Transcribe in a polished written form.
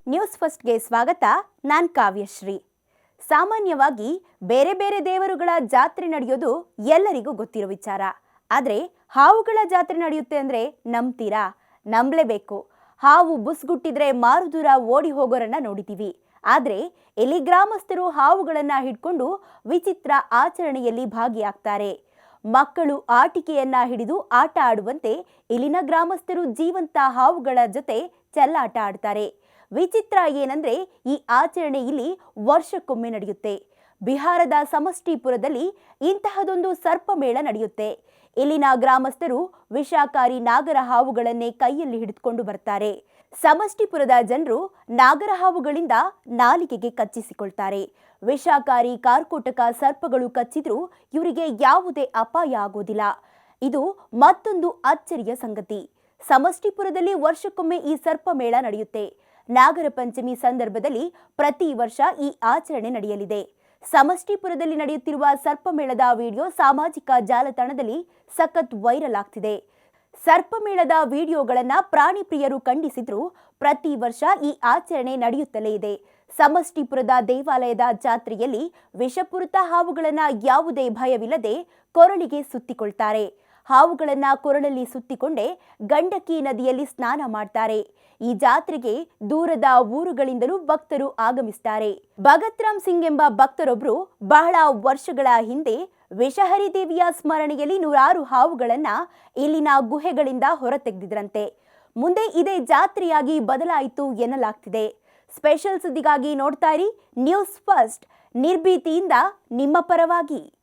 News ಫಸ್ಟ್ಗೆ ಸ್ವಾಗತ. ನಾನು ಕಾವ್ಯಶ್ರೀ. ಸಾಮಾನ್ಯವಾಗಿ ಬೇರೆ ಬೇರೆ ದೇವರುಗಳ ಜಾತ್ರೆ ನಡೆಯೋದು ಎಲ್ಲರಿಗೂ ಗೊತ್ತಿರೋ ವಿಚಾರ. ಆದರೆ ಹಾವುಗಳ ಜಾತ್ರೆ ನಡೆಯುತ್ತೆ ಅಂದರೆ ನಂಬ್ತೀರಾ? ನಂಬಲೇಬೇಕು. ಹಾವು ಬುಸ್ಗುಟ್ಟಿದ್ರೆ ಮಾರುದೂರ ಓಡಿ ಹೋಗೋರನ್ನ ನೋಡಿದ್ದೀವಿ. ಆದರೆ ಇಲ್ಲಿ ಗ್ರಾಮಸ್ಥರು ಹಾವುಗಳನ್ನು ಹಿಡ್ಕೊಂಡು ವಿಚಿತ್ರ ಆಚರಣೆಯಲ್ಲಿ ಭಾಗಿಯಾಗ್ತಾರೆ. ಮಕ್ಕಳು ಆಟಿಕೆಯನ್ನ ಹಿಡಿದು ಆಟ ಆಡುವಂತೆ ಇಲ್ಲಿನ ಗ್ರಾಮಸ್ಥರು ಜೀವಂತ ಹಾವುಗಳ ಜೊತೆ ಚೆಲ್ಲಾಟ ಆಡ್ತಾರೆ. ವಿಚಿತ್ರ ಏನಂದ್ರೆ ಈ ಆಚರಣೆ ಇಲ್ಲಿ ವರ್ಷಕ್ಕೊಮ್ಮೆ ನಡೆಯುತ್ತೆ. ಬಿಹಾರದ ಸಮಷ್ಟಿಪುರದಲ್ಲಿ ಇಂತಹದೊಂದು ಸರ್ಪಮೇಳ ನಡೆಯುತ್ತೆ. ಇಲ್ಲಿನ ಗ್ರಾಮಸ್ಥರು ವಿಷಕಾರಿ ನಾಗರ ಹಾವುಗಳನ್ನೇ ಕೈಯಲ್ಲಿ ಹಿಡಿದುಕೊಂಡು ಬರ್ತಾರೆ. ಸಮಷ್ಟಿಪುರದ ಜನರು ನಾಗರ ಹಾವುಗಳಿಂದ ನಾಲಿಗೆಗೆ ಕಚ್ಚಿಸಿಕೊಳ್ತಾರೆ. ವಿಷಕಾರಿ ಕಾರ್ಕೋಟಕ ಸರ್ಪಗಳು ಕಚ್ಚಿದ್ರೂ ಇವರಿಗೆ ಯಾವುದೇ ಅಪಾಯ ಆಗೋದಿಲ್ಲ. ಇದು ಮತ್ತೊಂದು ಅಚ್ಚರಿಯ ಸಂಗತಿ. ಸಮಷ್ಟಿಪುರದಲ್ಲಿ ವರ್ಷಕ್ಕೊಮ್ಮೆ ಈ ಸರ್ಪಮೇಳ ನಡೆಯುತ್ತೆ. ನಾಗರ ಪಂಚಮಿ ಸಂದರ್ಭದಲ್ಲಿ ಪ್ರತಿ ವರ್ಷ ಈ ಆಚರಣೆ ನಡೆಯಲಿದೆ. ಸಮಷ್ಟಿಪುರದಲ್ಲಿ ನಡೆಯುತ್ತಿರುವ ಸರ್ಪಮೇಳದ ವಿಡಿಯೋ ಸಾಮಾಜಿಕ ಜಾಲತಾಣದಲ್ಲಿ ಸಖತ್ ವೈರಲ್ ಆಗ್ತಿದೆ. ಸರ್ಪಮೇಳದ ವಿಡಿಯೋಗಳನ್ನ ಪ್ರಾಣಿ ಪ್ರಿಯರು ಖಂಡಿಸಿದ್ರು ಪ್ರತಿ ವರ್ಷ ಈ ಆಚರಣೆ ನಡೆಯುತ್ತಲೇ ಇದೆ. ಸಮಷ್ಟಿಪುರದ ದೇವಾಲಯದ ಜಾತ್ರೆಯಲ್ಲಿ ವಿಷಪೂರಿತ ಹಾವುಗಳನ್ನ ಯಾವುದೇ ಭಯವಿಲ್ಲದೆ ಕೊರಳಿಗೆ ಸುತ್ತಿಕೊಳ್ತಾರೆ. ಹಾವುಗಳನ್ನ ಕೊರಳಲ್ಲಿ ಸುತ್ತಿಕೊಂಡೇ ಗಂಡಕಿ ನದಿಯಲ್ಲಿ ಸ್ನಾನ ಮಾಡ್ತಾರೆ. ಈ ಜಾತ್ರೆಗೆ ದೂರದ ಊರುಗಳಿಂದಲೂ ಭಕ್ತರು ಆಗಮಿಸ್ತಾರೆ. ಭಗತ್ ರಾಮ್ ಸಿಂಗ್ ಎಂಬ ಭಕ್ತರೊಬ್ಬರು ಬಹಳ ವರ್ಷಗಳ ಹಿಂದೆ ವಿಷಹರಿ ದೇವಿಯ ಸ್ಮರಣೆಯಲ್ಲಿ ನೂರಾರು ಹಾವುಗಳನ್ನ ಇಲ್ಲಿನ ಗುಹೆಗಳಿಂದ ಹೊರತೆಗೆದಿದ್ರಂತೆ. ಮುಂದೆ ಇದೇ ಜಾತ್ರೆಯಾಗಿ ಬದಲಾಯಿತು ಎನ್ನಲಾಗ್ತಿದೆ. ಸ್ಪೆಷಲ್ ಸುದ್ದಿಗಾಗಿ ನೋಡ್ತಾ ಇರಿ ನ್ಯೂಸ್ ಫಸ್ಟ್, ನಿರ್ಭೀತಿಯಿಂದ ನಿಮ್ಮ ಪರವಾಗಿ.